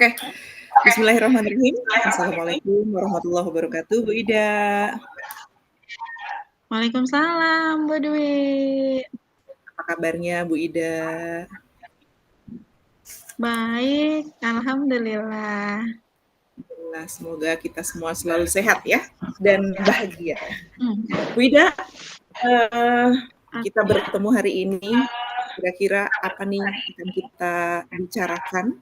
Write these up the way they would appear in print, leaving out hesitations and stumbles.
Oke, bismillahirrahmanirrahim. Assalamualaikum warahmatullahi wabarakatuh, Bu Ida. Waalaikumsalam, Bu Dwi. Apa kabarnya, Bu Ida? Baik, alhamdulillah. Alhamdulillah, semoga kita semua selalu sehat ya dan bahagia. Hmm. Bu Ida, kita bertemu hari ini. Kira-kira apa nih yang akan kita bicarakan?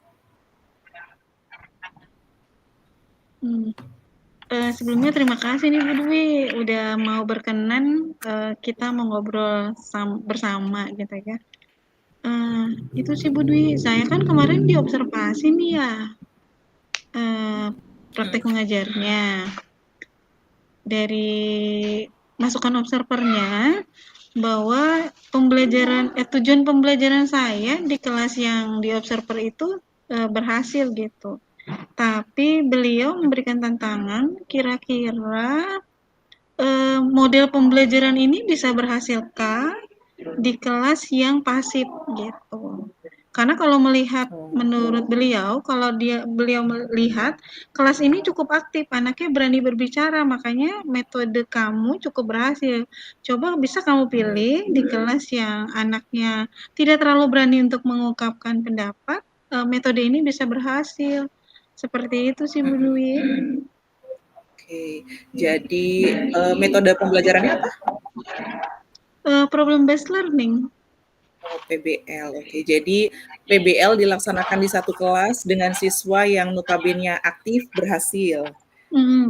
Sebelumnya terima kasih nih Bu Dwi udah mau berkenan kita mau ngobrol bersama gitu ya. Itu sih Bu Dwi, saya kan kemarin diobservasi nih ya praktek mengajarnya. Dari masukan observernya bahwa tujuan pembelajaran saya di kelas yang diobserver itu berhasil gitu. Tapi beliau memberikan tantangan, kira-kira model pembelajaran ini bisa berhasilkah di kelas yang pasif gitu. Karena kalau menurut beliau, kalau beliau melihat kelas ini cukup aktif, anaknya berani berbicara, makanya metode kamu cukup berhasil. Coba bisa kamu pilih di kelas yang anaknya tidak terlalu berani untuk mengungkapkan pendapat, metode ini bisa berhasil. Seperti itu sih Bu Dwi. Oke, jadi metode pembelajarannya apa? Problem based learning. Oh, PBL. Oke, jadi PBL dilaksanakan di satu kelas dengan siswa yang notabene aktif berhasil.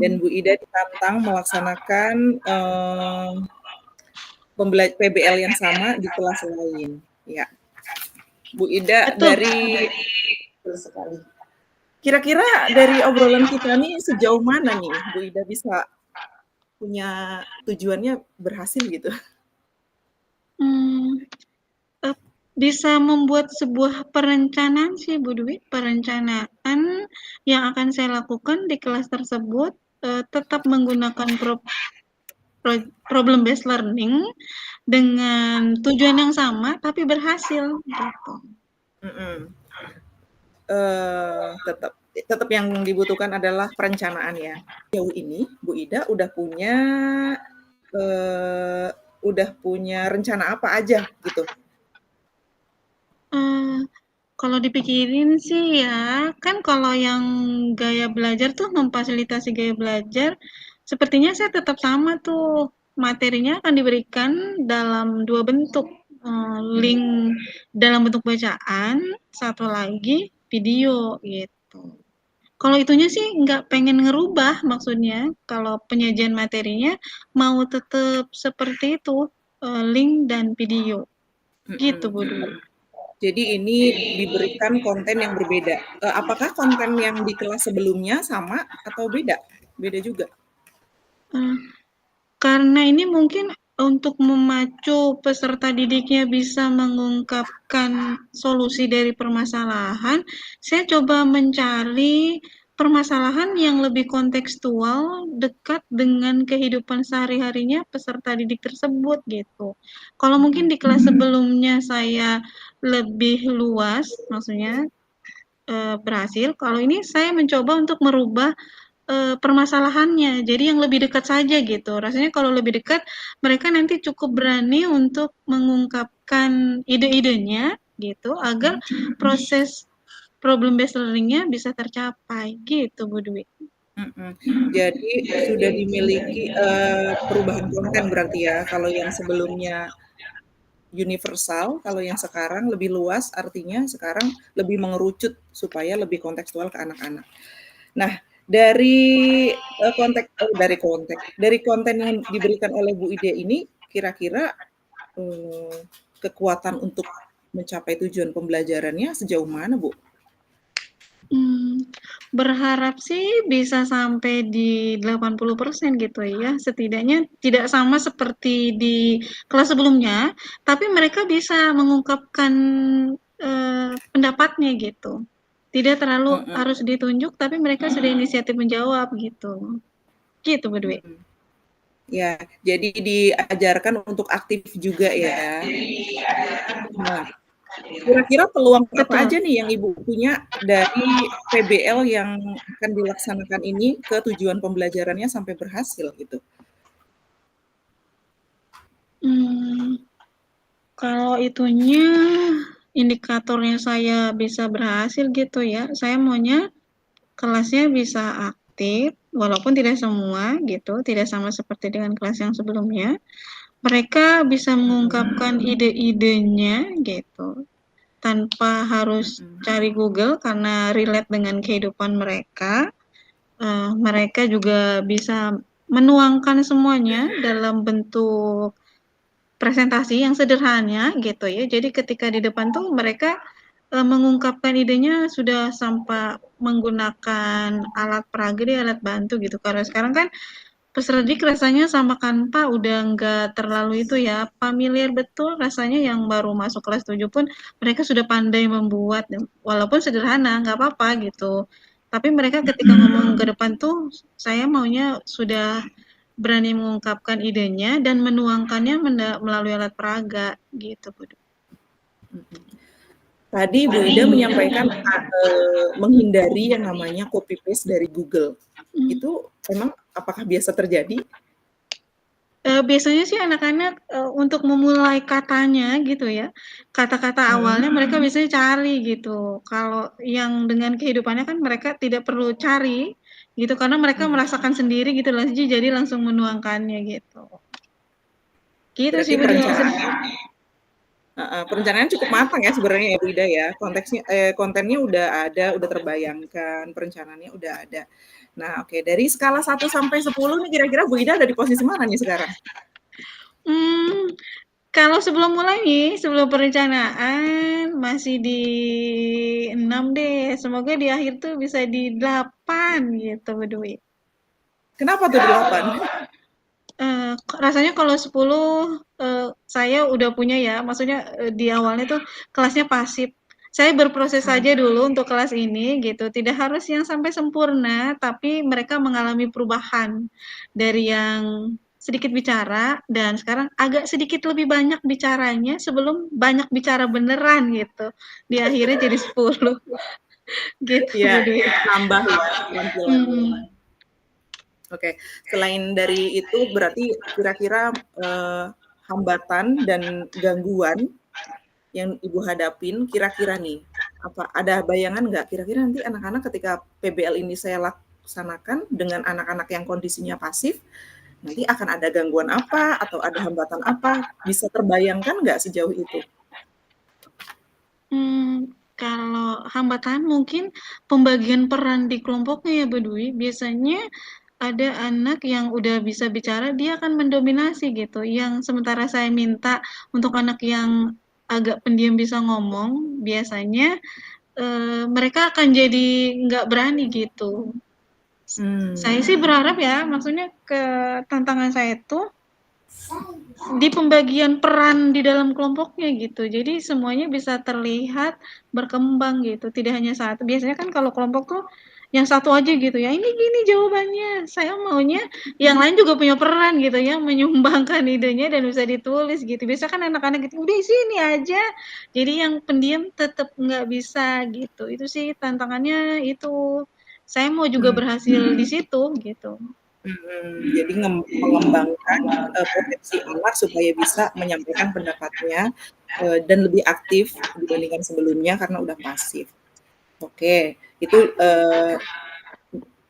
Dan Bu Ida ditantang melaksanakan PBL yang sama di kelas lain. Ya, Bu Ida dari sekali. Kira-kira dari obrolan kita nih sejauh mana nih Bu Ida bisa punya tujuannya berhasil gitu? Bisa membuat sebuah perencanaan sih Bu Dwi, perencanaan yang akan saya lakukan di kelas tersebut tetap menggunakan problem based learning dengan tujuan yang sama tapi berhasil gitu. Tetap yang dibutuhkan adalah perencanaan ya. Jauh ini Bu Ida udah punya rencana apa aja gitu? Kalau dipikirin sih ya, kan kalau yang gaya belajar tuh memfasilitasi gaya belajar, sepertinya saya tetap sama tuh. Materinya akan diberikan dalam 2 bentuk, link dalam bentuk bacaan, satu lagi video gitu. Kalau itunya sih nggak pengen ngerubah maksudnya, kalau penyajian materinya mau tetap seperti itu, link dan video. Gitu Bu Dwi. Jadi ini diberikan konten yang berbeda. Apakah konten yang di kelas sebelumnya sama atau beda? Beda juga? Karena ini mungkin untuk memacu peserta didiknya bisa mengungkapkan solusi dari permasalahan, saya coba mencari permasalahan yang lebih kontekstual, dekat dengan kehidupan sehari-harinya peserta didik tersebut gitu. Kalau mungkin di kelas sebelumnya saya lebih luas, maksudnya berhasil. Kalau ini saya mencoba untuk merubah permasalahannya, jadi yang lebih dekat saja gitu. Rasanya kalau lebih dekat, mereka nanti cukup berani untuk mengungkapkan ide-idenya gitu, agar proses problem based learning-nya bisa tercapai gitu, Bu Dwi. Jadi sudah dimiliki perubahan konten berarti ya. Kalau yang sebelumnya universal, kalau yang sekarang lebih luas, artinya sekarang lebih mengerucut supaya lebih kontekstual ke anak-anak. Nah, dari konten yang diberikan oleh Bu Ida ini, kira-kira kekuatan untuk mencapai tujuan pembelajarannya sejauh mana, Bu? Berharap sih bisa sampai di 80% gitu ya. Setidaknya tidak sama seperti di kelas sebelumnya, tapi mereka bisa mengungkapkan pendapatnya gitu. Tidak terlalu harus ditunjuk, tapi mereka sudah inisiatif menjawab gitu. Gitu, Bu Dwi. Ya, jadi diajarkan untuk aktif juga ya. Nah, Kira-kira peluang apa Betul. aja nih yang Ibu punya dari PBL yang akan dilaksanakan ini ke tujuan pembelajarannya sampai berhasil gitu? Mmm, kalau itunya indikatornya saya bisa berhasil gitu ya, saya maunya kelasnya bisa aktif, walaupun tidak semua gitu, tidak sama seperti dengan kelas yang sebelumnya. Mereka bisa Mhm, mengungkapkan ide-idenya gitu, tanpa harus mhm, cari Google karena relate dengan kehidupan mereka. Mereka juga bisa menuangkan semuanya dalam bentuk presentasi yang sederhana gitu ya. Jadi ketika di depan tuh mereka, mengungkapkan idenya sudah tanpa menggunakan alat peraga deh, alat bantu gitu. Kalau sekarang kan peserta didik rasanya sama Canva udah nggak terlalu itu ya, familiar betul rasanya yang baru masuk kelas 7 pun mereka sudah pandai membuat, walaupun sederhana nggak apa-apa gitu. Tapi mereka ketika ngomong ke depan tuh saya maunya sudah berani mengungkapkan idenya dan menuangkannya melalui alat peraga gitu, Bud. mhm. Tadi Bu Ida menyampaikan, menghindari yang namanya copy paste dari Google. Hmm. Itu emang apakah biasa terjadi? Biasanya sih anak-anak, untuk memulai katanya gitu ya, kata-kata Mhm, awalnya mereka biasanya cari gitu. Kalau yang dengan kehidupannya kan mereka tidak perlu cari gitu, karena mereka mhm. merasakan sendiri gitu loh, jadi langsung menuangkannya gitu. Gitu Berarti sih Budi. heeh, perencanaannya cukup matang ya sebenarnya ya Bu Ida ya, kontennya udah ada, udah terbayangkan, perencanaannya udah ada. Nah oke, dari skala 1 sampai 10 nih kira-kira Bu Ida ada di posisi mana nih sekarang? Mmm, kalau sebelum mulai nih, sebelum perencanaan masih di 6 deh, semoga di akhir tuh bisa di 8 gitu, by the way. Kenapa tuh 8? Rasanya kalau 10, saya udah punya ya, maksudnya, di awalnya tuh kelasnya pasif. Saya berproses Mmm, saja dulu untuk kelas ini gitu, tidak harus yang sampai sempurna, tapi mereka mengalami perubahan dari yang sedikit bicara dan sekarang agak sedikit lebih banyak bicaranya sebelum banyak bicara beneran gitu. Di akhirnya jadi 10 gitu, iya, by the way. nambah ya keterampilannya. Mhm. Oke, selain dari itu berarti kira-kira, hambatan dan gangguan yang Ibu hadapin kira-kira nih, apa ada bayangan nggak kira-kira nanti anak-anak ketika PBL ini saya laksanakan dengan anak-anak yang kondisinya pasif, nanti akan ada gangguan apa atau ada hambatan apa? Bisa terbayangkan nggak sejauh itu? Kalau hambatan mungkin pembagian peran di kelompoknya ya, Bu Dwi. Biasanya ada anak yang udah bisa bicara, dia akan mendominasi gitu. Yang sementara saya minta untuk anak yang agak pendiam bisa ngomong, biasanya mereka akan jadi nggak berani gitu. Saya sih Mmm, berharap ya, maksudnya ke tantangan saya itu di pembagian peran di dalam kelompoknya gitu. Jadi semuanya bisa terlihat berkembang gitu, tidak hanya satu. Biasanya kan kalau kelompok tuh yang satu aja gitu ya, "Ini gini jawabannya." Saya maunya yang lain juga punya peran gitu ya, menyumbangkan idenya dan bisa ditulis gitu. Biasanya kan anak-anak gitu, "Udah sini aja." Jadi yang pendiam tetap nggak bisa gitu. Itu sih tantangannya itu. Saya mau juga mmm. berhasil di situ gitu. Mhm, jadi mengembangkan, potensi anak supaya bisa menyampaikan pendapatnya, dan lebih aktif dibandingkan sebelumnya karena udah pasif. Oke, itu,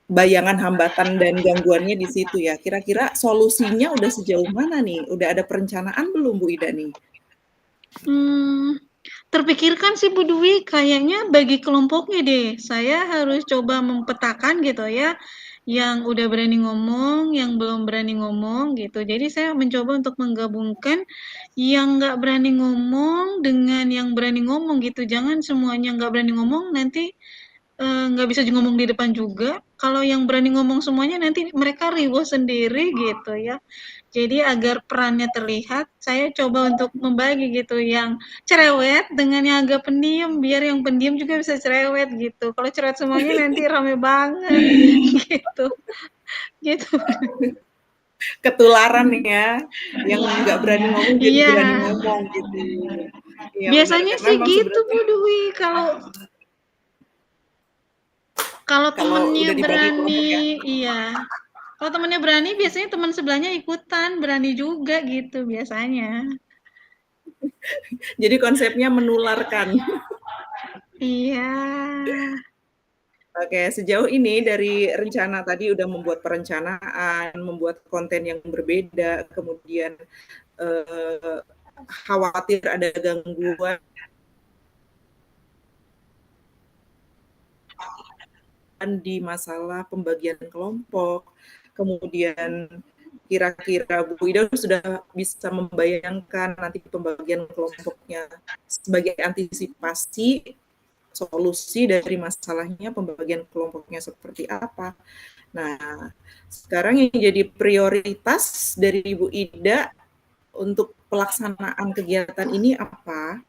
bayangan hambatan dan gangguannya di situ ya. Kira-kira solusinya udah sejauh mana nih? Udah ada perencanaan belum Bu Ida nih? Mmm, terpikirkan sih Bu Dwi, kayaknya bagi kelompoknya deh. Saya harus coba mempetakan gitu ya, yang udah berani ngomong, yang belum berani ngomong gitu. Jadi saya mencoba untuk menggabungkan yang nggak berani ngomong dengan yang berani ngomong gitu. Jangan semuanya nggak berani ngomong, nanti nggak bisa ngomong di depan juga. Kalau yang berani ngomong semuanya nanti mereka riweuh sendiri gitu ya. Jadi agar perannya terlihat, saya coba untuk membagi gitu, yang cerewet dengan yang agak pendiam, biar yang pendiam juga bisa cerewet gitu. Kalau cerewet semuanya nanti rame banget gitu, gitu. Ketularan ya, yang nggak berani ngomong jadi Iya, berani ngomong gitu. Iya benar, Biasanya karena sih memang gitu Bu sebenarnya Dwi, kalau kalau temennya udah dibagi kelompok ya. berani, iya. Kalau temennya berani, biasanya teman sebelahnya ikutan, berani juga gitu biasanya. Jadi konsepnya menularkan. Iya. Oke, sejauh ini dari rencana tadi udah membuat perencanaan, membuat konten yang berbeda, kemudian eh, khawatir ada gangguan di masalah pembagian kelompok, kemudian kira-kira Bu Ida sudah bisa membayangkan nanti pembagian kelompoknya sebagai antisipasi solusi dari masalahnya pembagian kelompoknya seperti apa. Nah, sekarang yang jadi prioritas dari Ibu Ida untuk pelaksanaan kegiatan ini apa?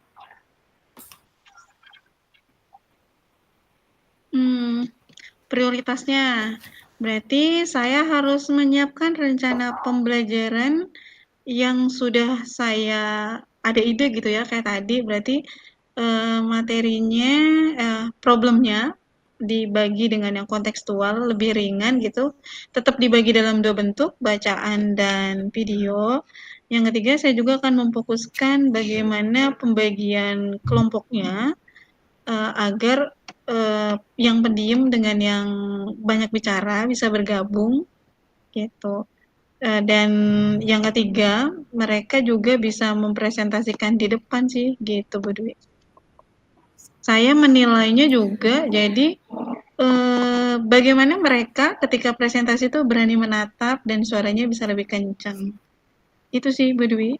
Prioritasnya, berarti saya harus menyiapkan rencana pembelajaran yang sudah saya ada ide gitu ya, kayak tadi berarti materinya, problemnya dibagi dengan yang kontekstual, lebih ringan gitu, tetap dibagi dalam 2 bentuk, bacaan dan video. Yang ketiga, saya juga akan memfokuskan bagaimana pembagian kelompoknya, agar, yang pendiam dengan yang banyak bicara bisa bergabung, gitu. Dan yang ketiga, mereka juga bisa mempresentasikan di depan sih, gitu Bu Dwi. Saya menilainya juga jadi bagaimana mereka ketika presentasi itu berani menatap dan suaranya bisa lebih kencang. Itu sih Bu Dwi.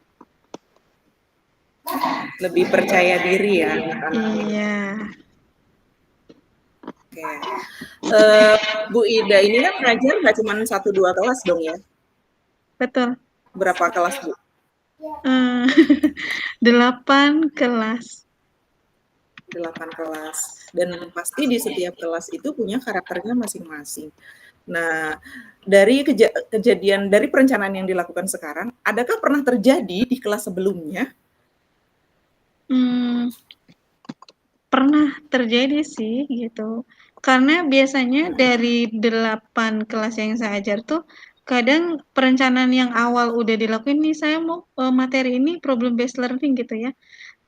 Lebih percaya diri ya anak-anak ini. Iya, Oke. Bu Ida ini kan ngajar nggak cuma 1-2 kelas dong ya? betul. Berapa kelas Bu? 8 kelas. 8 kelas. Dan pasti di setiap kelas itu punya karakternya masing-masing. Nah, dari kejadian dari perencanaan yang dilakukan sekarang, adakah pernah terjadi di kelas sebelumnya? Hmm, pernah terjadi sih gitu. Karena biasanya dari 8 kelas yang saya ajar tuh kadang perencanaan yang awal udah dilakuin nih saya mau materi ini problem based learning gitu ya.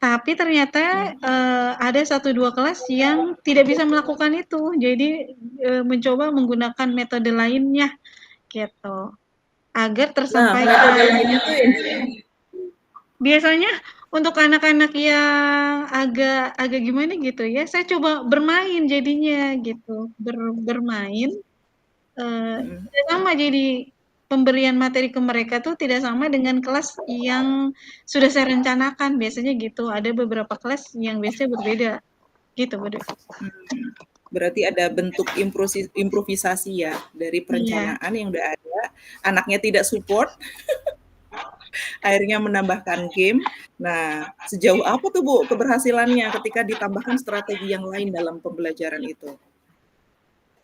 Tapi ternyata ada 1-2 kelas yang tidak bisa melakukan itu. Jadi mencoba menggunakan metode lainnya gitu agar Nah, metode tersampaikan. lainnya tuh yang Biasanya untuk anak-anak yang agak agak gimana gitu ya, saya coba bermain jadinya gitu, bermain, tidak sama jadi pemberian materi ke mereka tuh tidak sama dengan kelas yang sudah saya rencanakan, biasanya gitu. Ada beberapa kelas yang biasanya berbeda, gitu Bu Dut. berarti ada bentuk improvisasi ya dari Iya. perencanaan yang udah ada, anaknya tidak support, akhirnya menambahkan game. Nah, sejauh apa tuh Bu keberhasilannya ketika ditambahkan strategi yang lain dalam pembelajaran itu?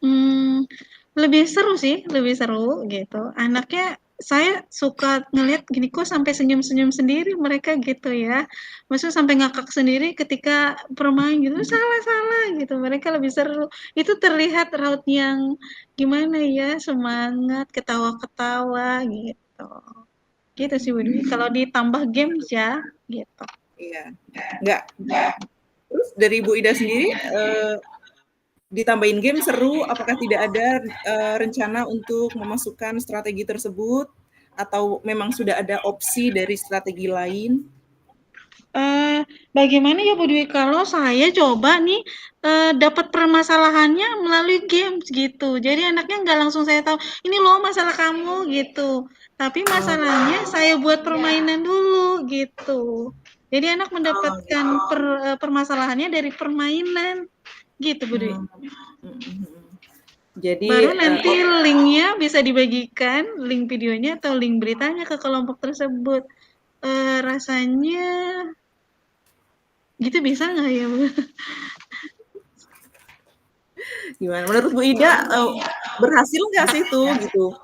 Mmm, lebih seru sih, lebih seru gitu. Anaknya saya suka ngelihat gini, kok sampai senyum-senyum sendiri mereka gitu ya. Maksudnya sampai ngakak sendiri ketika bermain gitu, "Salah salah," gitu. Mereka lebih seru. Itu terlihat raut yang gimana ya, semangat, ketawa-ketawa gitu. Gitu sih Bu Dwi, kalau ditambah games ya, gitu. Iya, nggak terus dari Bu Ida sendiri, ditambahin game seru, apakah tidak ada, rencana untuk memasukkan strategi tersebut? Atau memang sudah ada opsi dari strategi lain? Bagaimana ya Bu Dwi, kalau saya coba nih, dapat permasalahannya melalui games gitu. Jadi anaknya nggak langsung saya tahu, "Ini loh masalah kamu," gitu. Tapi Oh, masalahnya saya buat permainan dulu gitu. Jadi anak oh mendapatkan gitu. permasalahannya dari permainan, gitu Bu Dwi. Hmm. Jadi, Baru nanti linknya bisa dibagikan, link videonya atau link beritanya ke kelompok tersebut. Rasanya gitu bisa nggak ya Bu? gimana menurut Bu Ida, berhasil nggak sih itu gitu?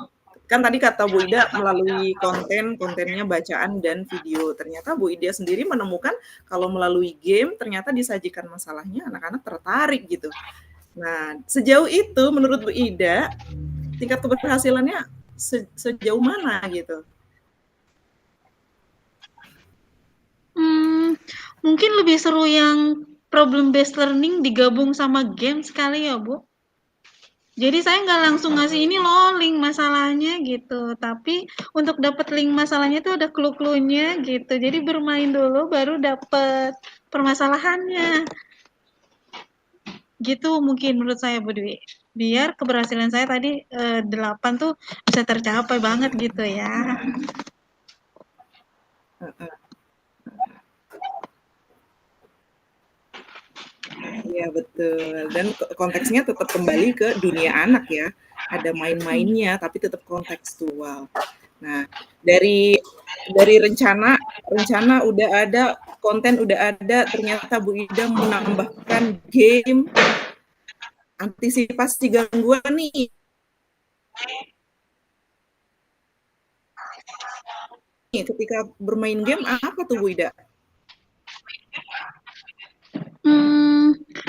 kan tadi kata Bu Ida melalui kontennya bacaan dan video. Ternyata Bu Ida sendiri menemukan kalau melalui game ternyata disajikan masalahnya anak-anak tertarik gitu. Nah, sejauh itu menurut Bu Ida tingkat keberhasilannya sejauh mana gitu? Mungkin lebih seru yang problem based learning digabung sama game sekali ya, Bu. Jadi saya nggak langsung ngasih ini loh link masalahnya gitu, tapi untuk dapat link masalahnya itu ada clue-cluenya gitu. Jadi bermain dulu baru dapat permasalahannya. Gitu mungkin menurut saya Bu Dwi. Biar keberhasilan saya tadi 8 tuh bisa tercapai banget gitu ya. Iya betul, dan konteksnya tetap kembali ke dunia anak ya. Ada main-mainnya tapi tetap kontekstual. Nah, dari rencana udah ada, konten udah ada, ternyata Bu Ida menambahkan game, antisipasi gangguan nih. Ketika bermain game apa tuh Bu Ida?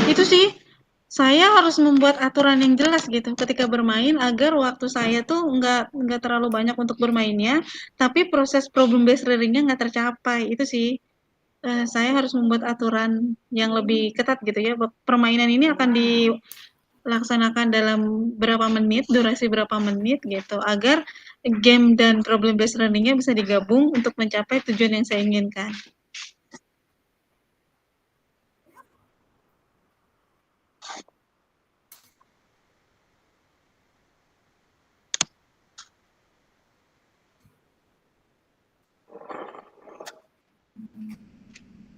Itu sih saya harus membuat aturan yang jelas gitu ketika bermain agar waktu saya tuh nggak terlalu banyak untuk bermainnya, tapi proses problem based learning-nya nggak tercapai. Itu sih saya harus membuat aturan yang lebih ketat gitu ya. Permainan ini akan dilaksanakan dalam berapa menit, durasi berapa menit gitu, agar game dan problem based learning-nya bisa digabung untuk mencapai tujuan yang saya inginkan.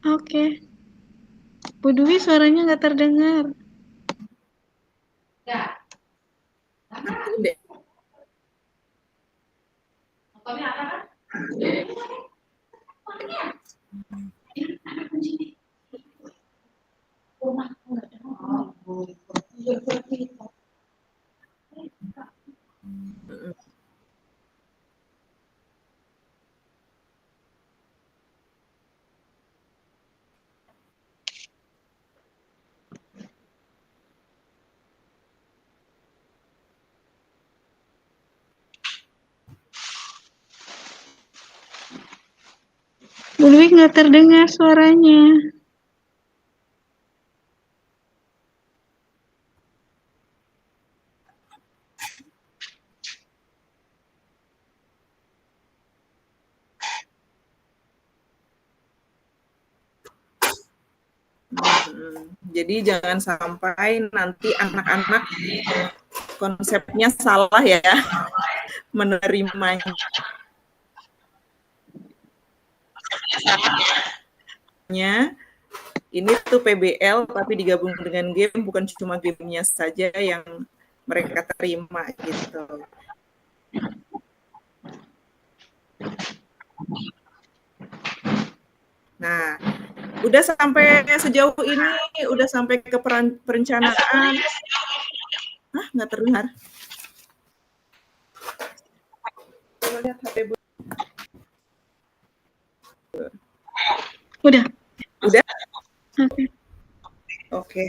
Oke. Bu Dwi suaranya nggak terdengar. Bu Dwi nggak terdengar suaranya. Jadi jangan sampai nanti anak-anak konsepnya salah ya menerimanya. Ini tuh PBL tapi digabung dengan game, bukan cuma gamenya saja yang mereka terima gitu. Nah, udah sampai sejauh ini, udah sampai ke perencanaan. Hah, nggak terdengar? Coba lihat HP Bu. Udah. Udah? Oke. Oke.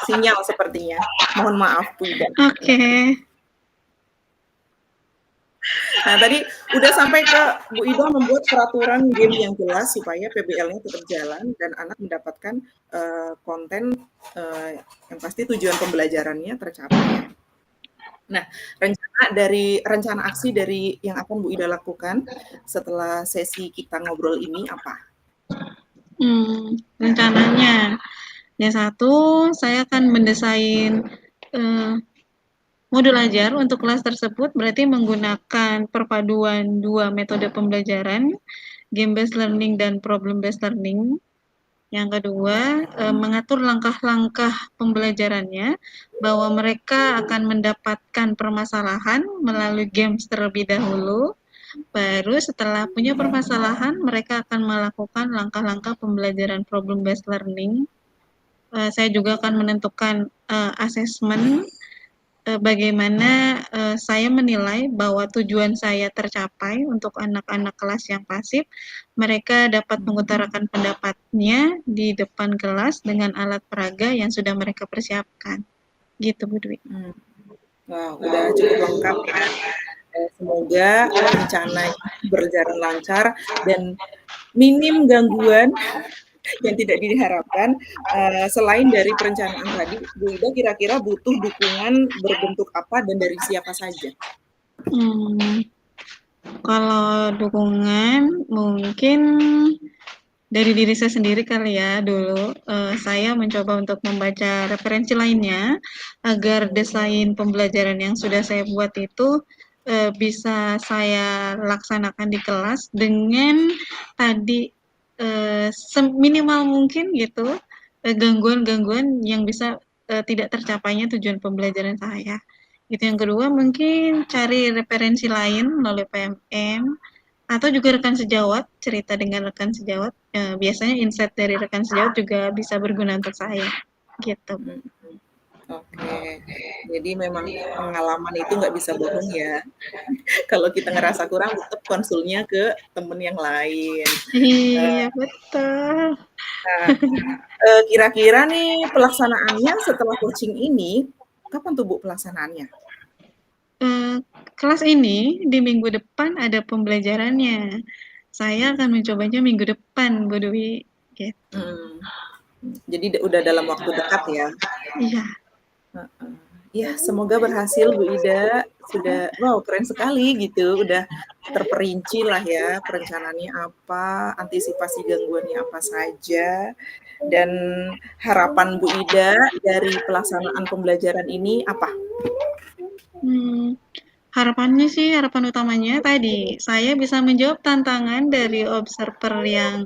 Sinyal sepertinya. Mohon maaf Bu Ida. Oke. Nah, tadi udah sampai ke Bu Ida membuat peraturan game yang jelas supaya PBL-nya tetap jalan dan anak mendapatkan konten yang pasti tujuan pembelajarannya tercapai. Nah, rencana aksi dari yang akan Bu Ida lakukan setelah sesi kita ngobrol ini apa? Rencananya, yang satu saya akan mendesain modul ajar untuk kelas tersebut, berarti menggunakan perpaduan dua metode pembelajaran, game based learning dan problem based learning. Yang kedua, mengatur langkah-langkah pembelajarannya, bahwa mereka akan mendapatkan permasalahan melalui games terlebih dahulu, baru setelah punya permasalahan, mereka akan melakukan langkah-langkah pembelajaran problem based learning. Saya juga akan menentukan asesmen bagaimana saya menilai bahwa tujuan saya tercapai untuk anak-anak kelas yang pasif, mereka dapat mengutarakan pendapatnya di depan kelas dengan alat peraga yang sudah mereka persiapkan. Gitu, Bu Dwi. Wah, udah cukup lengkap ya. Semoga rencananya berjalan lancar dan minim gangguan yang tidak diharapkan. Selain dari perencanaan tadi, Bu Ida kira-kira butuh dukungan berbentuk apa dan dari siapa saja? Kalau dukungan mungkin dari diri saya sendiri kali ya dulu. Saya mencoba untuk membaca referensi lainnya agar desain pembelajaran yang sudah saya buat itu bisa saya laksanakan di kelas dengan tadi seminimal mungkin gitu gangguan-gangguan yang bisa tidak tercapainya tujuan pembelajaran saya. Itu yang kedua mungkin cari referensi lain melalui PMM atau juga rekan sejawat, cerita dengan rekan sejawat. Biasanya insight dari rekan sejawat juga bisa berguna untuk saya. Gitu. Oke, jadi memang pengalaman itu nggak bisa bohong ya. Kalau kita ngerasa kurang, tetap konsulnya ke temen yang lain. Iya, betul. Nah, kira-kira nih pelaksanaannya setelah coaching ini, kapan tuh Bu pelaksanaannya? Kelas ini di minggu depan ada pembelajarannya. Saya akan mencobanya minggu depan, Bu Dwi. Gitu. Jadi udah dalam waktu dekat ya? Iya. Ya, semoga berhasil Bu Ida. Sudah, wow keren sekali gitu. Udah terperinci lah ya perencanaannya apa, antisipasi gangguannya apa saja. Dan harapan Bu Ida dari pelaksanaan pembelajaran ini apa? Harapannya sih, harapan utamanya tadi, saya bisa menjawab tantangan dari observer yang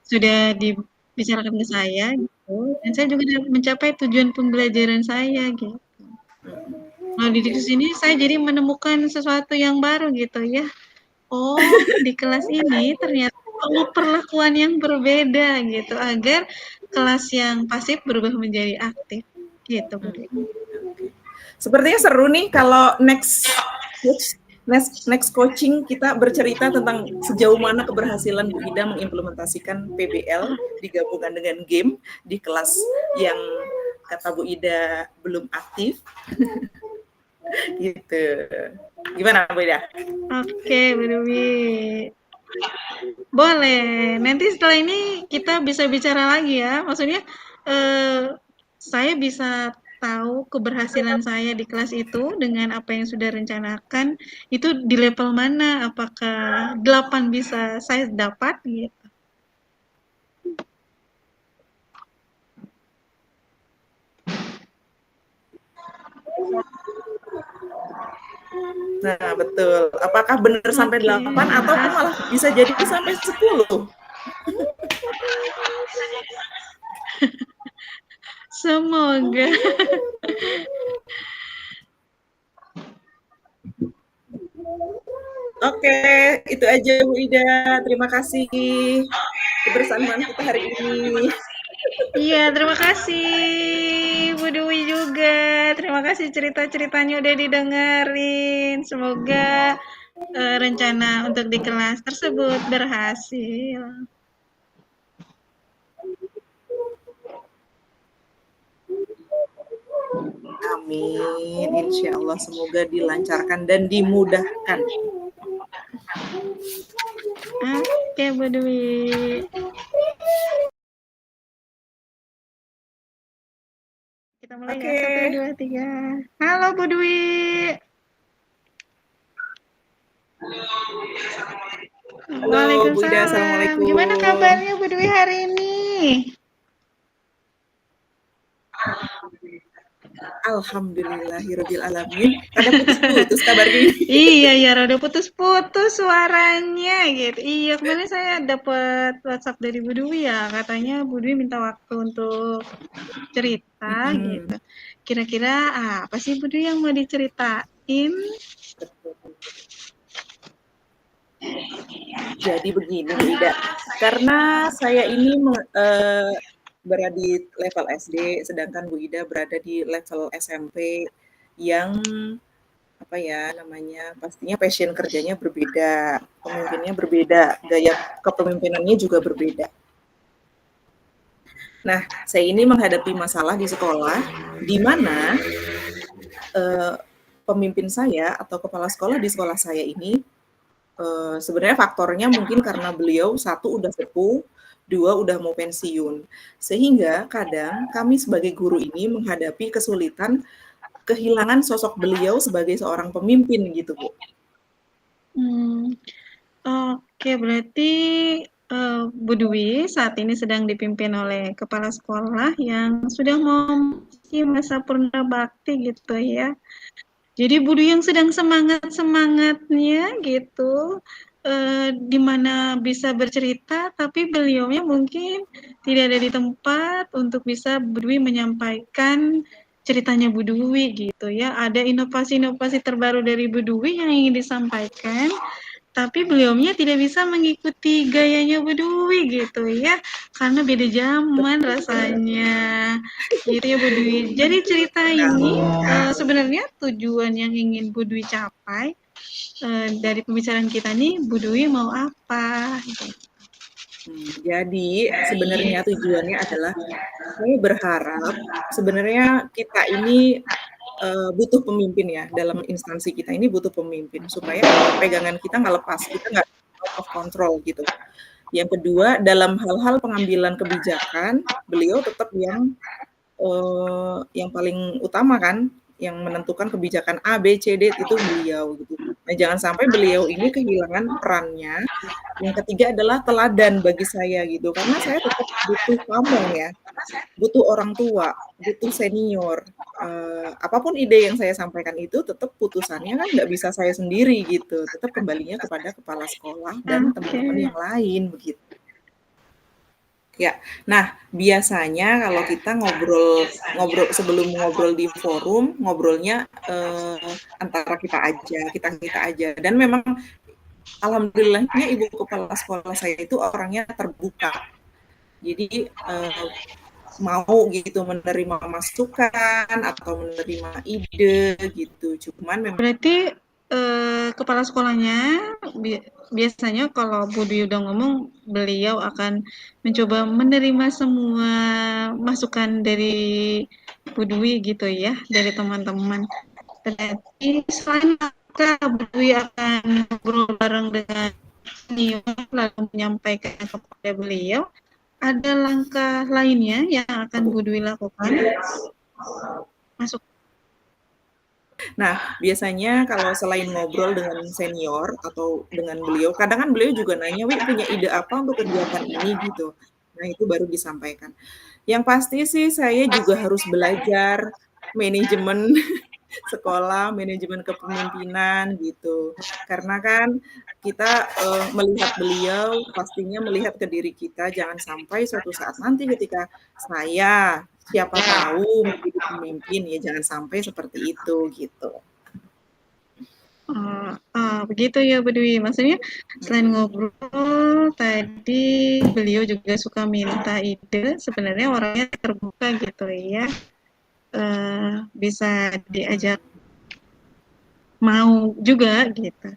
sudah dibicarakan ke saya gitu, dan saya juga dapat mencapai tujuan pembelajaran saya gitu. Nah, di sini saya jadi menemukan sesuatu yang baru gitu ya. Oh, di kelas ini ternyata perlu perlakuan yang berbeda gitu agar kelas yang pasif berubah menjadi aktif gitu, Bu. Sepertinya seru nih kalau next coaching kita bercerita tentang sejauh mana keberhasilan Bu Ida mengimplementasikan PBL digabungkan dengan game di kelas yang kata Bu Ida belum aktif. Gitu. Gimana Bu Ida? Oke, Bu Dewi. Boleh. Nanti setelah ini kita bisa bicara lagi ya. Maksudnya saya bisa tahu keberhasilan saya di kelas itu dengan apa yang sudah rencanakan itu di level mana, apakah 8 bisa saya dapat gitu. Nah, betul. Apakah benar sampai 8 atau malah bisa jadi sampai 10? Semoga. Oke, itu aja Bu Ida. Terima kasih kebersamaan kita hari ini. Iya, terima kasih Bu Dwi juga. Terima kasih cerita-ceritanya udah didengerin. Semoga rencana untuk di kelas tersebut berhasil. Amin. Insya Allah semoga dilancarkan dan dimudahkan. Oke, Bu Dwi. Kita mulai ya. 1, 2, 3. Halo Bu Dwi. Halo Bu Ida, assalamualaikum. Gimana kabarnya Bu Dwi hari ini? Alhamdulillahirabbil alamin. Ada putus-putus kabarnya. Iya ya, rada putus-putus suaranya gitu. Iya, kemarin saya dapat WhatsApp dari Bu Dwi ya, katanya Bu Dwi minta waktu untuk cerita gitu. Kira-kira apa sih Bu Dwi yang mau diceritain? Jadi begini Bu Ida, karena saya ini berada di level SD, sedangkan Bu Ida berada di level SMP yang apa ya namanya, pastinya passion kerjanya berbeda, pemimpinnya berbeda, gaya kepemimpinannya juga berbeda. Nah, saya ini menghadapi masalah di sekolah, di mana eh, pemimpin saya atau kepala sekolah di sekolah saya ini sebenarnya faktornya mungkin karena beliau satu udah sepuh, dua udah mau pensiun, sehingga kadang kami sebagai guru ini menghadapi kesulitan kehilangan sosok beliau sebagai seorang pemimpin gitu Bu. Mmm, oke, berarti, Bu Dwi saat ini sedang dipimpin oleh kepala sekolah yang sudah memasuki masa purna bakti gitu ya. Jadi Bu Dwi yang sedang semangat-semangatnya gitu, di mana bisa bercerita, tapi beliaunya mungkin tidak ada di tempat untuk bisa Bu Dwi menyampaikan ceritanya Bu Dwi gitu ya. Ada inovasi-inovasi terbaru dari Bu Dwi yang ingin disampaikan, tapi beliaunya tidak bisa mengikuti gayanya Bu Dwi gitu ya, karena beda zaman rasanya, gitu ya Bu Dwi. Jadi cerita ini sebenarnya tujuan yang ingin Bu Dwi capai dari pembicaraan kita nih, Bu Dwi mau apa? Gitu. Jadi sebenarnya tujuannya adalah saya berharap sebenarnya kita ini butuh pemimpin ya dalam instansi kita ini butuh pemimpin supaya apa pegangan kita nggak lepas kita nggak out of control gitu. Yang kedua dalam hal-hal pengambilan kebijakan beliau tetap yang paling utama kan, yang menentukan kebijakan A, B, C, D itu beliau gitu. Nah, jangan sampai beliau ini kehilangan perannya. Yang ketiga adalah teladan bagi saya gitu, karena saya tetap butuh pamong ya, butuh orang tua, butuh senior. Apapun ide yang saya sampaikan itu tetap putusannya kan nggak bisa saya sendiri gitu, tetap kembalinya kepada kepala sekolah dan teman-teman Oke. yang lain begitu. Ya, nah biasanya kalau kita ngobrol ngobrol sebelum ngobrol di forum, ngobrolnya, antara kita-kita aja dan memang alhamdulillahnya ibu kepala sekolah saya itu orangnya terbuka. Jadi, mau gitu menerima masukan atau menerima ide gitu, cuman memang Berarti kepala sekolahnya biasanya kalau Bu Dwi udah ngomong, beliau akan mencoba menerima semua masukan dari Bu Dwi gitu ya, dari teman-teman. Berarti selain maka Bu Dwi akan ngobrol bareng dengan senior lalu menyampaikan kepada beliau, ada langkah lainnya yang akan Bu Dwi lakukan? Masuk. Nah, biasanya kalau selain ngobrol dengan senior atau dengan beliau, kadang kan beliau juga nanya, "Wi, punya ide apa untuk kegiatan ini?" Gitu. Nah, itu baru disampaikan. Yang pasti sih saya juga harus belajar manajemen sekolah, manajemen kepemimpinan gitu. Karena kan kita, melihat beliau pastinya melihat ke diri kita, jangan sampai suatu saat nanti ketika saya, siapa tahu menjadi pemimpin, ya jangan sampai seperti itu, gitu. Begitu ya Bu Dwi. Maksudnya selain Mhm. ngobrol tadi beliau juga suka minta ide, sebenarnya orangnya terbuka gitu ya, bisa diajak mau juga gitu.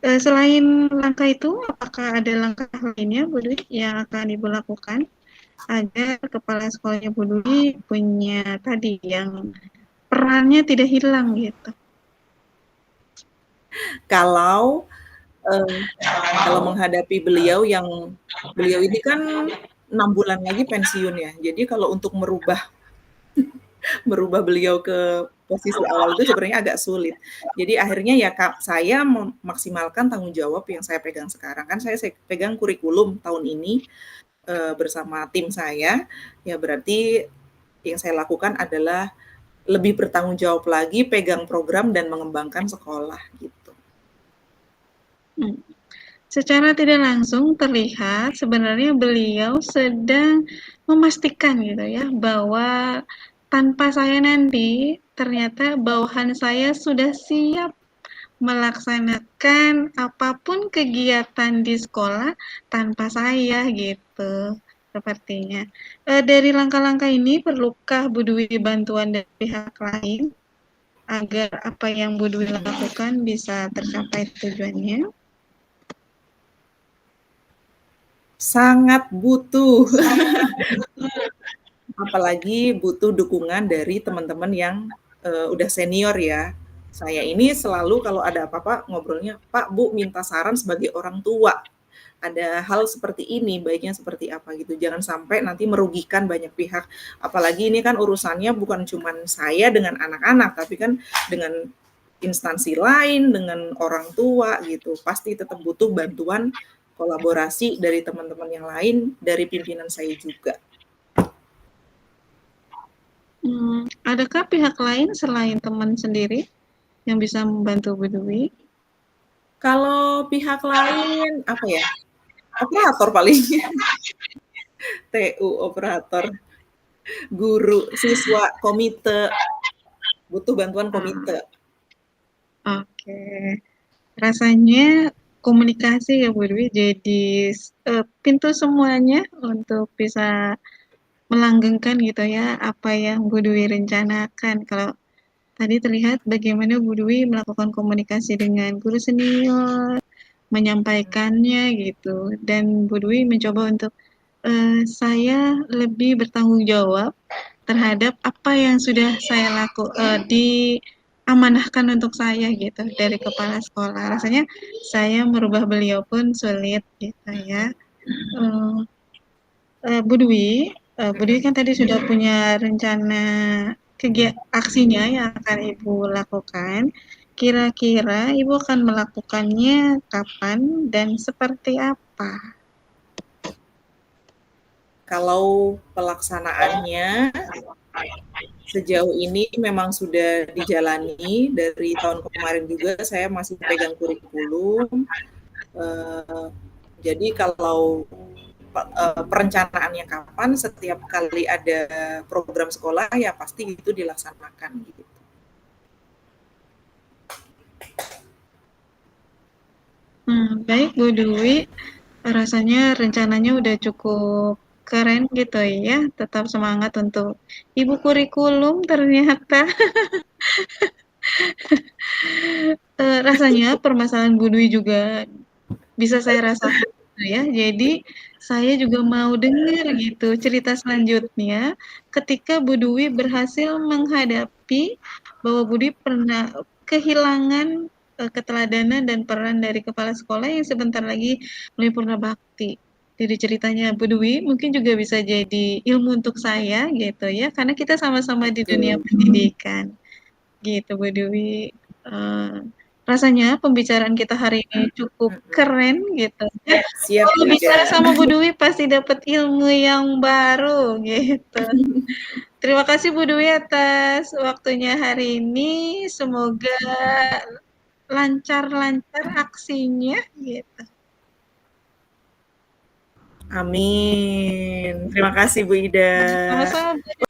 Selain langkah itu, apakah ada langkah lainnya Bu Dwi yang akan Ibu lakukan agar kepala sekolahnya Bu Dwi punya tadi yang perannya tidak hilang gitu? Kalau, eee, kalau menghadapi beliau ini kan 6 bulan lagi pensiun ya. Jadi kalau untuk merubah beliau ke posisi awal itu sebenarnya agak sulit. Jadi akhirnya ya Kak, saya memaksimalkan tanggung jawab yang saya pegang sekarang. Kan saya pegang kurikulum tahun ini, bersama tim saya, ya berarti yang saya lakukan adalah lebih bertanggung jawab lagi, pegang program dan mengembangkan sekolah gitu. Hmm. Secara tidak langsung terlihat sebenarnya beliau sedang memastikan gitu ya bahwa tanpa saya nanti ternyata bawahan saya sudah siap melaksanakan apapun kegiatan di sekolah tanpa saya gitu sepertinya. Dari langkah-langkah ini perlukah Bu Dwi bantuan dari pihak lain agar apa yang Bu Dwi lakukan bisa tercapai tujuannya? Sangat butuh. Apalagi butuh dukungan dari teman-teman yang udah senior ya. Saya ini selalu kalau ada apa-apa ngobrolnya, Pak, Bu, minta saran sebagai orang tua. Ada hal seperti ini, baiknya seperti apa gitu. Jangan sampai nanti merugikan banyak pihak. Apalagi ini kan urusannya bukan cuma saya dengan anak-anak, tapi kan dengan instansi lain, dengan orang tua gitu. Pasti tetap butuh bantuan kolaborasi dari teman-teman yang lain, dari pimpinan saya juga. Adakah pihak lain selain teman sendiri yang bisa membantu Bu Dwi? Kalau pihak lain, apa ya, operator paling. TU, operator, guru, siswa, komite, butuh bantuan komite. Oke. Rasanya komunikasi ya Bu Dwi jadi pintu semuanya untuk bisa melanggengkan gitu ya apa yang Bu Dwi rencanakan. Kalau tadi terlihat bagaimana Bu Dwi melakukan komunikasi dengan guru senior, menyampaikannya gitu, dan Bu Dwi mencoba untuk saya lebih bertanggung jawab terhadap apa yang sudah saya diamanahkan untuk saya gitu dari kepala sekolah. Rasanya saya merubah beliau pun sulit gitu ya. Bu Dwi kan tadi sudah punya rencana aksinya yang akan Ibu lakukan. Kira-kira Ibu akan melakukannya kapan dan seperti apa? Kalau pelaksanaannya sejauh ini memang sudah dijalani dari tahun kemarin juga saya masih pegang kurikulum. Jadi kalau perencanaannya kapan, setiap kali ada program sekolah ya pasti itu dilaksanakan gitu. Baik Bu Dwi, rasanya rencananya udah cukup keren gitu ya, tetap semangat untuk Ibu kurikulum ternyata. Rasanya permasalahan Bu Dwi juga bisa saya rasakan gitu ya. Jadi saya juga mau dengar gitu cerita selanjutnya ketika Bu Dwi berhasil menghadapi bahwa Bu Dwi pernah kehilangan keteladanan dan peran dari kepala sekolah yang sebentar lagi mulai purna bakti. Dari ceritanya Bu Dwi mungkin juga bisa jadi ilmu untuk saya gitu ya, karena kita sama-sama di dunia Betul. pendidikan. Gitu Bu Dwi. Rasanya pembicaraan kita hari ini cukup keren gitu ya. Siap, Kalau Bu bicara Ida. sama Bu Dwi pasti dapat ilmu yang baru gitu. Terima kasih Bu Dwi atas waktunya hari ini. Semoga lancar-lancar aksinya gitu. Amin. Terima kasih Bu Ida. Sama-sama Bu.